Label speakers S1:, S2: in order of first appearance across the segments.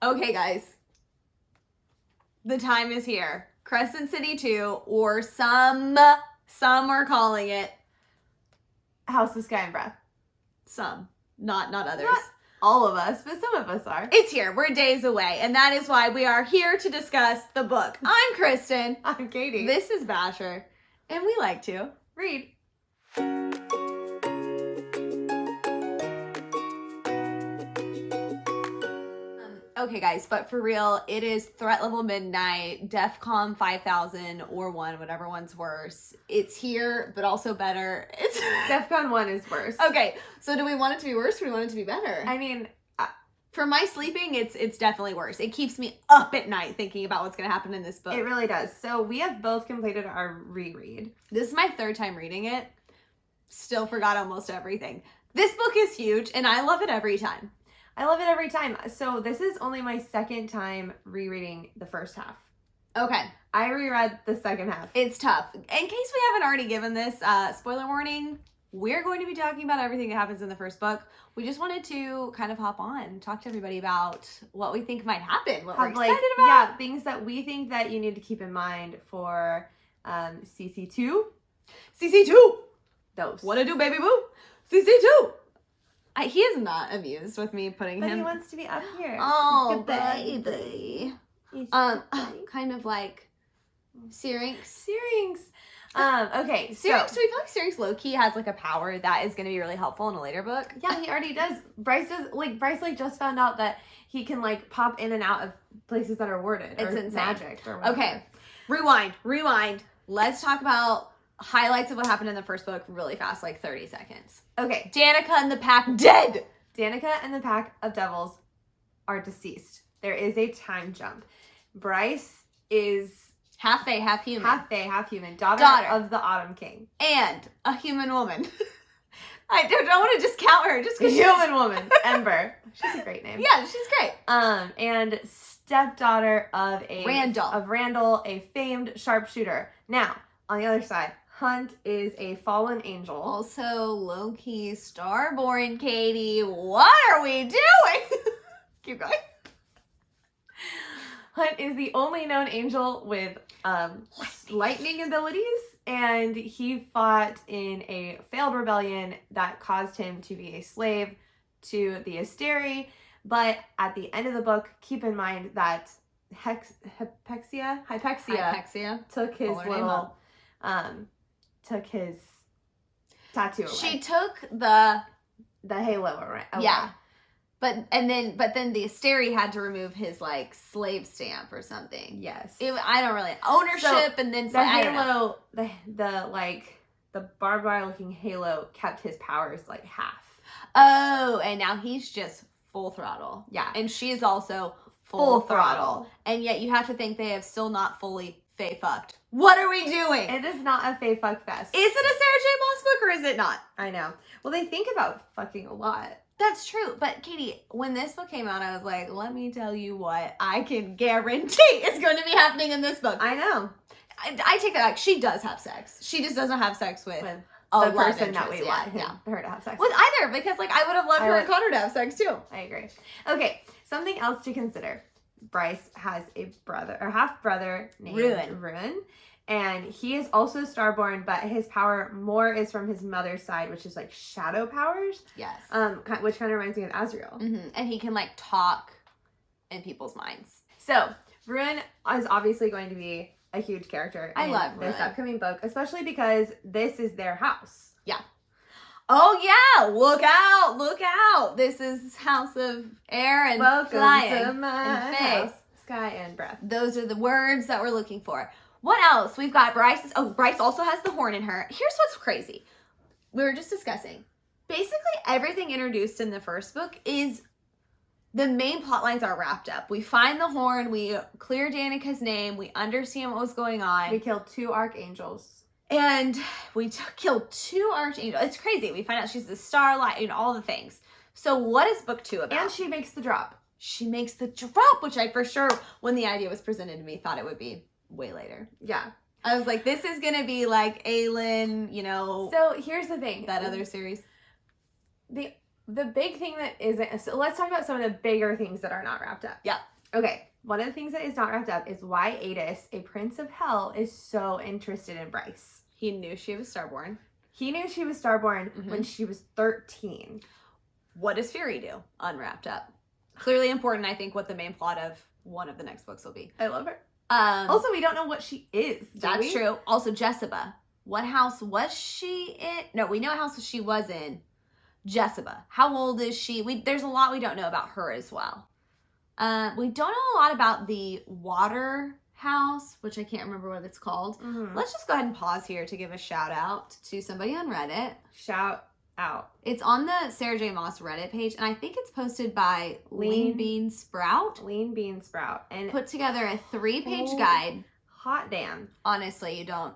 S1: Okay, guys. The time is here. Crescent City 2, or some are calling it
S2: House of Sky and Breath.
S1: some, not others.
S2: Not all of us, but some of us are.
S1: It's here. We're days away, and that is why we are here to discuss the book. I'm Kristen.
S2: I'm Katie.
S1: This is Basher, and we like to
S2: read.
S1: Okay, guys, but for real, it is threat level midnight, DEFCON 5000 or 1, whatever one's worse. It's here, but also better. It's
S2: DEFCON 1 is worse.
S1: Okay, so do we want it to be worse or do we want it to be better?
S2: I mean,
S1: for my sleeping, it's definitely worse. It keeps me up at night thinking about what's going to happen in this book.
S2: It really does. So we have both completed our reread.
S1: This is my third time reading it. Still forgot almost everything. This book is huge, and I love it every time.
S2: I love it every time. So this is only my second time rereading the first half.
S1: Okay.
S2: I reread the second half.
S1: It's tough. In case we haven't already given this spoiler warning, we're going to be talking about everything that happens in the first book. We just wanted to kind of hop on, talk to everybody about what we think might happen, what we're excited about.
S2: Yeah, things that we think that you need to keep in mind for CC2.
S1: CC2!
S2: Those.
S1: What to do, baby boo? CC2! He is not amused with me putting
S2: but
S1: him.
S2: He wants to be up here.
S1: Oh, baby. Kind of like Syrinx.
S2: Okay,
S1: Syrinx, so we feel like Syrinx low-key has like a power that is going to be really helpful in a later book.
S2: Yeah, he already does. Bryce just found out that he can like pop in and out of places that are warded.
S1: It's insane.
S2: Magic or whatever.
S1: Okay, rewind. Let's talk about highlights of what happened in the first book really fast, like 30 seconds.
S2: Okay.
S1: Danica and the pack dead!
S2: Danica and the pack of devils are deceased. There is a time jump. Bryce is
S1: half fae, half human.
S2: Half fae, half human. Daughter of the Autumn King.
S1: And a human woman. I don't want to discount her just because
S2: human woman. Ember. She's a great name.
S1: Yeah, she's great.
S2: And stepdaughter of
S1: Randall,
S2: a famed sharpshooter. Now, on the other side, Hunt is a fallen angel.
S1: Also, low-key starborn, Katie. What are we doing? Keep going.
S2: Hunt is the only known angel with lightning abilities, and he fought in a failed rebellion that caused him to be a slave to the Asteri. But at the end of the book, keep in mind that Hypexia took his took his tattoo away.
S1: She took the
S2: halo away.
S1: Yeah. But then the Asteri had to remove his like slave stamp or something.
S2: Yes.
S1: I don't really ownership, and then
S2: the halo, the barbed wire looking halo kept his powers like half.
S1: Oh, and now he's just full throttle.
S2: Yeah.
S1: And she's also full throttle. And yet you have to think they have still not fully fae fucked. What are we doing?
S2: It is not a fae fuck fest.
S1: Is it a Sarahjmaas book or is it not?
S2: I know. Well, they think about fucking a lot.
S1: That's true. But Katie, when this book came out, I was like, let me tell you what I can guarantee is going to be happening in this book.
S2: I know.
S1: I take that back. She does have sex. She just doesn't have sex with
S2: the person that we want her to have sex
S1: with either, because like I would have loved her and Connor to have sex too.
S2: I agree. Okay, something else to consider. Bryce has a brother or half brother named Ruin. And he is also starborn, but his power more is from his mother's side, which is like shadow powers.
S1: Yes.
S2: Which kind of reminds me of Azriel.
S1: Mm-hmm. And he can like talk in people's minds.
S2: So Ruin is obviously going to be a huge character in this upcoming book, especially because this is their house.
S1: Yeah. Oh yeah! Look out! This is House of Air and Flying and Fae.
S2: Sky and Breath.
S1: Those are the words that we're looking for. What else? We've got Bryce. Bryce also has the horn in her. Here's what's crazy. We were just discussing. Basically, everything introduced in the first book is the main plot lines are wrapped up. We find the horn. We clear Danica's name. We understand what was going on.
S2: We killed 2 archangels.
S1: And we killed 2 archangels. It's crazy. We find out she's the starlight and all the things. So what is book 2 about?
S2: And she makes the drop.
S1: She makes the drop, which I for sure, when the idea was presented to me, thought it would be way later.
S2: Yeah.
S1: I was like, this is going to be like Aelin, you know.
S2: So here's the thing.
S1: That other series.
S2: The big thing that isn't, so let's talk about some of the bigger things that are not wrapped up.
S1: Yeah.
S2: Okay, one of the things that is not wrapped up is why Adis, a prince of hell, is so interested in Bryce.
S1: He knew she was starborn.
S2: He knew she was starborn when she was 13.
S1: What does Fury do? Unwrapped up. Clearly important, I think, what the main plot of one of the next books will be.
S2: I love her. Also, we don't know what she is.
S1: That's true. Also, Jessica. What house was she in? No, we know what house she was in. Jessica. How old is she? There's a lot we don't know about her as well. We don't know a lot about the water house, which I can't remember what it's called. Let's just go ahead and pause here to give a shout out to somebody on Reddit.
S2: Shout out.
S1: It's on the Sarahjmaas Reddit page, and I think it's posted by Lean Bean Sprout.
S2: Lean Bean Sprout. And
S1: put together a 3-page guide.
S2: Hot damn.
S1: Honestly, you don't.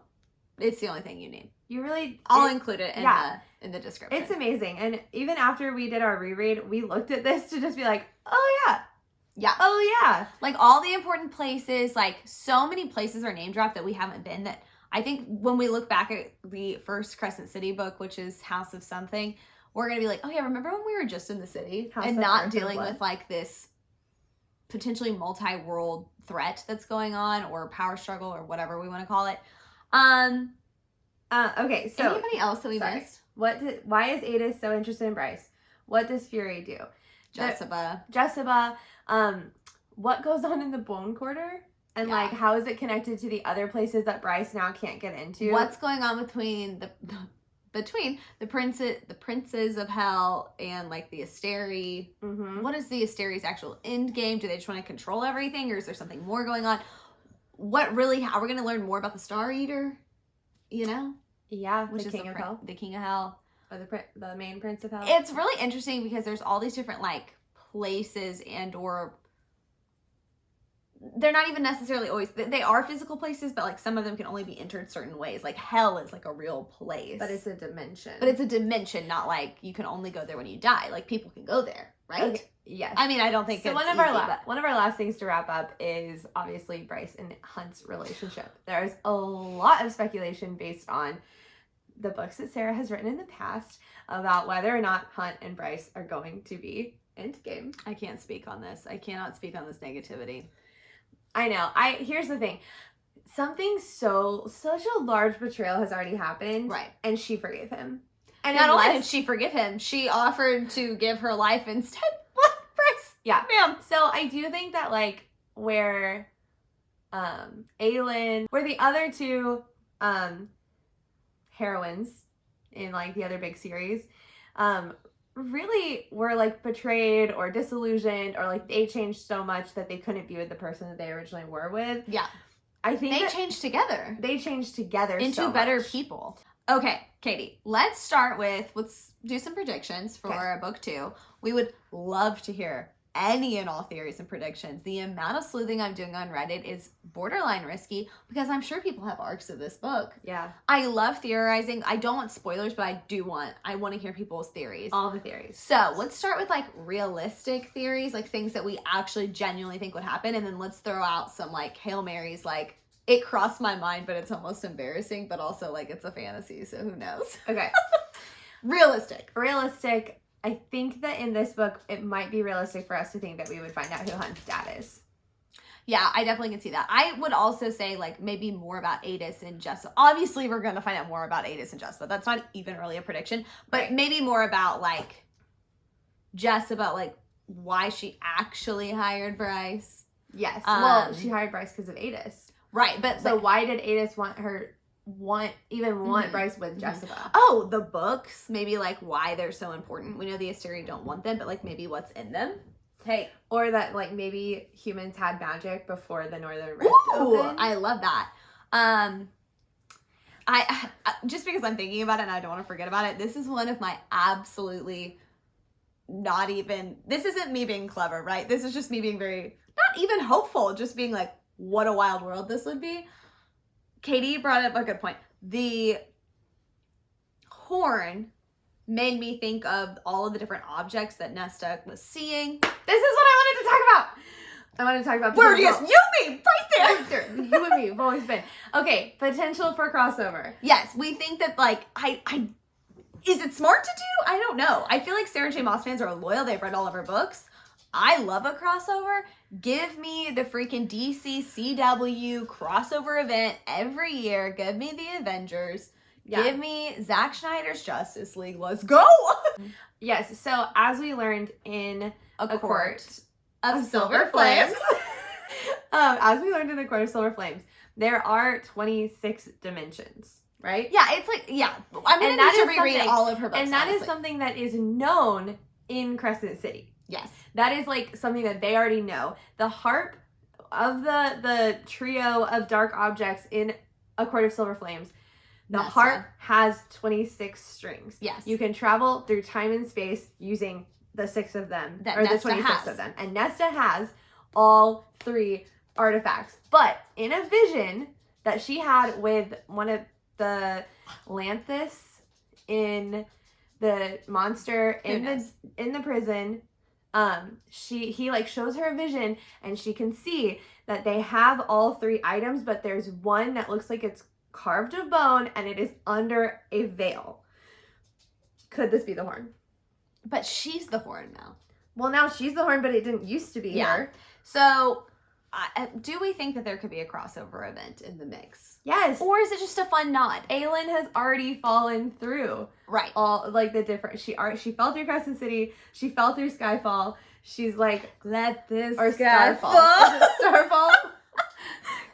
S1: It's the only thing you need.
S2: You really.
S1: I'll include it in the description.
S2: It's amazing. And even after we did our reread, we looked at this to just be like, oh yeah.
S1: Yeah.
S2: Oh yeah.
S1: Like all the important places, like so many places are name dropped that we haven't been, that I think when we look back at the first Crescent City book, which is House of Something, we're going to be like, oh yeah, remember when we were just in the city and not dealing with like this potentially multi-world threat that's going on, or power struggle, or whatever we want to call it.
S2: Okay, so
S1: anybody else that we missed?
S2: Why is Adis so interested in Bryce? What does Fury do? Jessica. What goes on in the Bone Quarter? And like, how is it connected to the other places that Bryce now can't get into?
S1: What's going on between the princes of hell and like the Asteri? What is the Asteri's actual end game? Do they just want to control everything, or is there something more going on? How are we going to learn more about the Star Eater? You know?
S2: Yeah,
S1: which is the King of Hell.
S2: Or the main Prince of Hell.
S1: It's really interesting because there's all these different like places and or they're not even necessarily always, they are physical places, but like some of them can only be entered certain ways. Like hell is like a real place.
S2: But it's a dimension.
S1: Not like you can only go there when you die. Like people can go there, right?
S2: Okay. Yes.
S1: I mean, I don't think
S2: so.
S1: It's
S2: one of our last things to wrap up is obviously Bryce and Hunt's relationship. There's a lot of speculation based on the books that Sarah has written in the past about whether or not Hunt and Bryce are going to be endgame.
S1: I can't speak on this. I cannot speak on this negativity.
S2: I know. Here's the thing. Such a large betrayal has already happened.
S1: Right.
S2: And she forgave him. And
S1: not only did she forgive him, she offered to give her life instead. What, Bryce?
S2: Yeah.
S1: Ma'am.
S2: So I do think that like where Aelin, where the other two heroines in like the other big series really were like betrayed or disillusioned, or like they changed so much that they couldn't be with the person that they originally were with.
S1: Yeah.
S2: I think
S1: they changed together.
S2: They changed together
S1: into better people. Okay, Katie, let's do some predictions for book 2. We would love to hear any and all theories and predictions. The amount of sleuthing I'm doing on Reddit is borderline risky because I'm sure people have arcs of this book.
S2: Yeah.
S1: I love theorizing. I don't want spoilers, but I want to hear people's theories.
S2: All the theories.
S1: So let's start with like realistic theories, like things that we actually genuinely think would happen. And then let's throw out some like Hail Marys, like it crossed my mind, but it's almost embarrassing, but also like it's a fantasy. So who knows?
S2: Okay.
S1: Realistic.
S2: I think that in this book, it might be realistic for us to think that we would find out who Hunt's dad is.
S1: Yeah, I definitely can see that. I would also say, like, maybe more about Adis and Jessica. Obviously, we're going to find out more about Adis and Jessica. That's not even really a prediction. But maybe more about, like, Jessica, like, why she actually hired Bryce.
S2: Yes. Well, she hired Bryce because of Adis.
S1: Right, but...
S2: So why did Adis want Bryce with Jessica?
S1: Oh, the books. Maybe like why they're so important. We know the Asteri don't want them, but like maybe what's in them.
S2: Hey, or that like maybe humans had magic before the Northern Rift opened.
S1: I love that. I just because I'm thinking about it and I don't want to forget about it. This is one of my absolutely this isn't me being clever, right? This is just me being very not even hopeful, just being like, what a wild world this would be. Katie brought up a good point. The horn made me think of all of the different objects that Nesta was seeing.
S2: This is what I wanted to talk about. I wanted to talk about...
S1: Where yes, you, me, right there.
S2: You and me have always been. Okay, potential for crossover.
S1: Yes, we think that, like, is it smart to do? I don't know. I feel like Sarahjmaas fans are loyal. They've read all of her books. I love a crossover. Give me the freaking DC CW crossover event every year. Give me the Avengers.
S2: Yeah.
S1: Give me Zack Snyder's Justice League. Let's go.
S2: Yes. So as we learned in
S1: A
S2: Court
S1: of Silver Flames.
S2: As we learned in A Court of Silver Flames, there are 26 dimensions, right?
S1: Yeah, it's like, yeah. I'm going to need to reread all of her books.
S2: And that
S1: honestly.
S2: is something that is known in Crescent City.
S1: Yes.
S2: That is like something that they already know. The harp of the trio of dark objects in A Court of Silver Flames, the
S1: Nesta.
S2: harp has 26 strings.
S1: Yes.
S2: You can travel through time and space using the 6 of them,
S1: That
S2: or
S1: Nesta
S2: the 26
S1: has.
S2: of them. And Nesta has all 3 artifacts. But in a vision that she had with one of the Lanthus in the monster in the prison, he like shows her a vision, and she can see that they have all 3 items, but there's one that looks like it's carved of bone and it is under a veil. Could this be the horn?
S1: But she's the horn now.
S2: Well, now she's the horn, but it didn't used to be her.
S1: So, do we think that there could be a crossover event in the mix?
S2: Yes.
S1: Or is it just a fun nod?
S2: Aelin has already fallen through
S1: Right.
S2: all like the different. She fell through Crescent City. She fell through Skyfall. She's like,
S1: Let this
S2: or
S1: Skyfall.
S2: Starfall. Is it Starfall?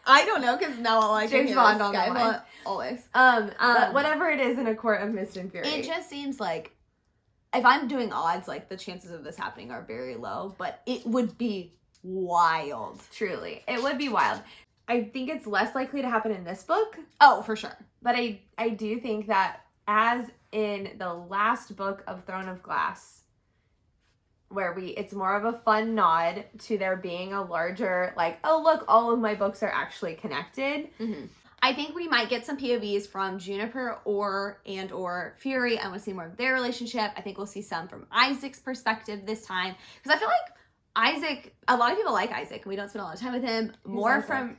S1: I don't know, because now all I can
S2: James
S1: hear
S2: Bond
S1: is
S2: on that
S1: Skyfall.
S2: one.
S1: Always.
S2: But whatever it is in A Court of Mist and Fury.
S1: It just seems like, if I'm doing odds, like, the chances of this happening are very low, but it would be wild.
S2: Truly, it would be wild. I think it's less likely to happen in this book,
S1: Oh, for sure.
S2: but I do think that, as in the last book of Throne of Glass, where it's more of a fun nod to there being a larger, like, oh look, all of my books are actually connected.
S1: Mm-hmm. I think we might get some POVs from Juniper or Fury. I want to see more of their relationship. I think we'll see some from Isaac's perspective this time, because I feel like Isaac, a lot of people like Isaac, and we don't spend a lot of time with him.
S2: Who's
S1: More
S2: Isaac?
S1: from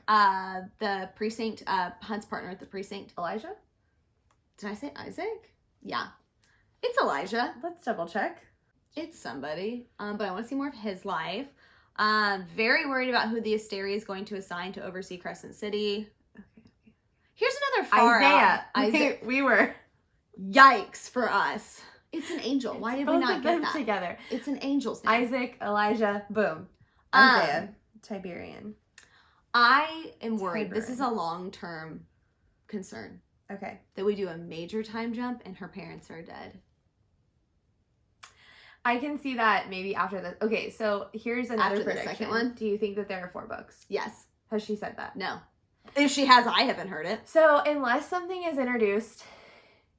S1: the precinct, Hunt's partner at the precinct.
S2: Elijah?
S1: Did I say Isaac? Yeah. It's Elijah.
S2: Let's double check.
S1: It's somebody. But I want to see more of his life. Very worried about who the Asteria is going to assign to oversee Crescent City.
S2: Okay.
S1: Here's another far out.
S2: Isaiah. We were.
S1: Yikes for us. It's an angel. Why did we
S2: Both
S1: not
S2: of
S1: get
S2: them
S1: that?
S2: together?
S1: It's an angel's name.
S2: Isaac, Elijah, boom. Isaiah, Tiberian.
S1: I am worried. This
S2: Tiber.
S1: is a long-term concern.
S2: Okay.
S1: That we do a major time jump and her parents are dead.
S2: I can see that maybe after this. Okay, so here's another
S1: After the
S2: prediction.
S1: second one?
S2: Do you think that there are 4 books?
S1: Yes.
S2: Has she said that?
S1: No. If she has, I haven't heard it.
S2: So unless something is introduced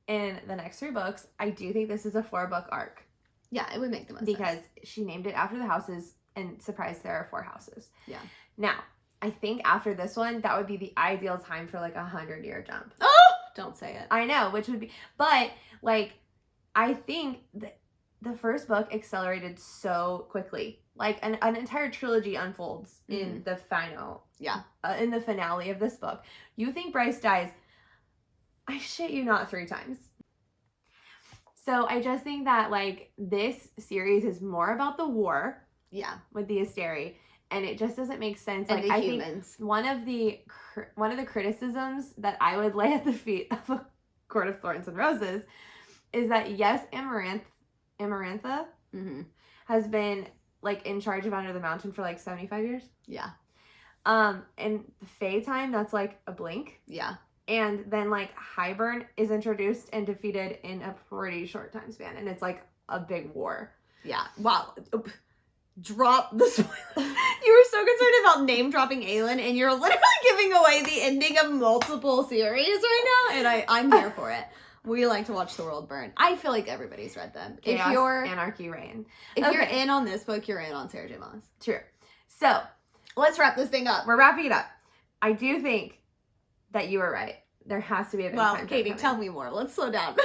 S2: in the next 3 books, I do think this is a 4-book arc.
S1: Yeah, it would make the most
S2: Because
S1: sense.
S2: she named it after the houses, and surprise, there are 4 houses.
S1: Yeah.
S2: Now, I think after this one, that would be the ideal time for like a 100-year jump.
S1: Oh! Don't say it.
S2: I know, which would be, but like, I think that the first book accelerated so quickly. Like an entire trilogy unfolds in the final, in the finale of this book. You think Bryce dies? I shit you not 3 times. So I just think that like this series is more about the war, with the Asteri, and it just doesn't make sense.
S1: And
S2: like
S1: the
S2: I
S1: humans.
S2: think one of the criticisms that I would lay at the feet of A Court of Thorns and Roses is that yes, Amarantha has been like in charge of Under the Mountain for like 75 years.
S1: Yeah.
S2: And Fae time, that's like a blink.
S1: Yeah.
S2: And then like Hybern is introduced and defeated in a pretty short time span, and it's like a big war.
S1: Yeah. Wow. Drop the spoilers. You were so concerned about name dropping Aelin, and you're literally giving away the ending of multiple series right now, and I'm here for it. We like to watch the world burn. I feel like everybody's read them.
S2: Chaos,
S1: if you're
S2: anarchy, reign.
S1: If you're in on this book, you're in on Sarahjmaas.
S2: True. So
S1: let's wrap this thing up.
S2: We're wrapping it up. I do think that you were right. There has to be a big time jump
S1: Katie,
S2: coming.
S1: tell me more. Let's slow down.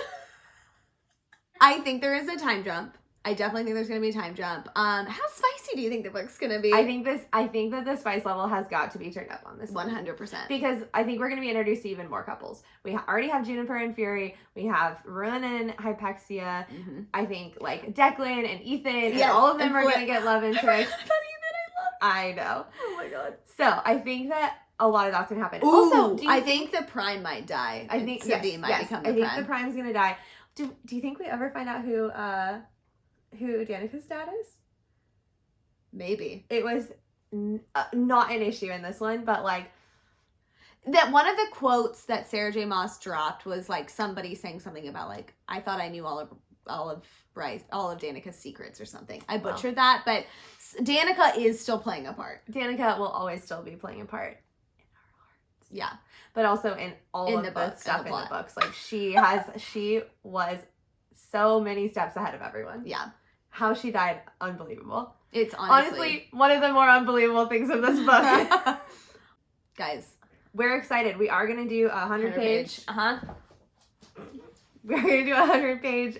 S1: I think there is a time jump. I definitely think there's gonna be a time jump. How spicy do you think the book's gonna be?
S2: I think that the spice level has got to be turned up on this one.
S1: 100%.
S2: Because I think we're going to be introduced to even more couples. We already have Juniper and Fury. We have Ruin and Hypexia.
S1: Mm-hmm.
S2: I think like Declan and Ethan.
S1: Yes,
S2: and all of them
S1: and
S2: are
S1: Flip.
S2: going to get love interest. I know.
S1: Oh my god.
S2: So I think that a lot of that's going to happen.
S1: Ooh,
S2: Also,
S1: I think the Prime might die.
S2: I think
S1: Sabine might become the
S2: I think
S1: Prime.
S2: the Prime's going to die. Do you think we ever find out who Danica's dad is?
S1: Maybe.
S2: It was not an issue in this one, but like
S1: that one of the quotes that Sarahjmaas dropped was like somebody saying something about like, I thought I knew all of Bryce, all of Danica's secrets or something. I butchered that, but Danica is still playing a part.
S2: Danica will always still be playing a part in our hearts.
S1: Yeah.
S2: But also in all
S1: In
S2: of
S1: the
S2: the
S1: book,
S2: stuff
S1: in
S2: in
S1: the
S2: the
S1: plot.
S2: books. Like she was so many steps ahead of everyone.
S1: Yeah.
S2: How she died, unbelievable.
S1: It's honestly
S2: one of the more unbelievable things of this book.
S1: Guys.
S2: We're excited. We are going to do a 100-page.
S1: Uh-huh.
S2: We're going to do a 100-page,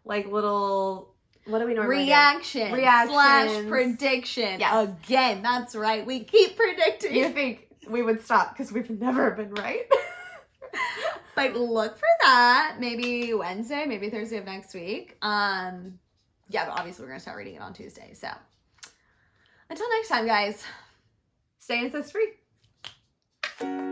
S2: like little, what do we normally
S1: Reaction.
S2: Reactions.
S1: / prediction.
S2: Yes.
S1: Again, that's right. We keep predicting.
S2: do? You think we would stop because we've never been right?
S1: But look for that. Maybe Wednesday, maybe Thursday of next week. Yeah, but obviously we're going to start reading it on Tuesday. So until next time, guys.
S2: Stay incest free.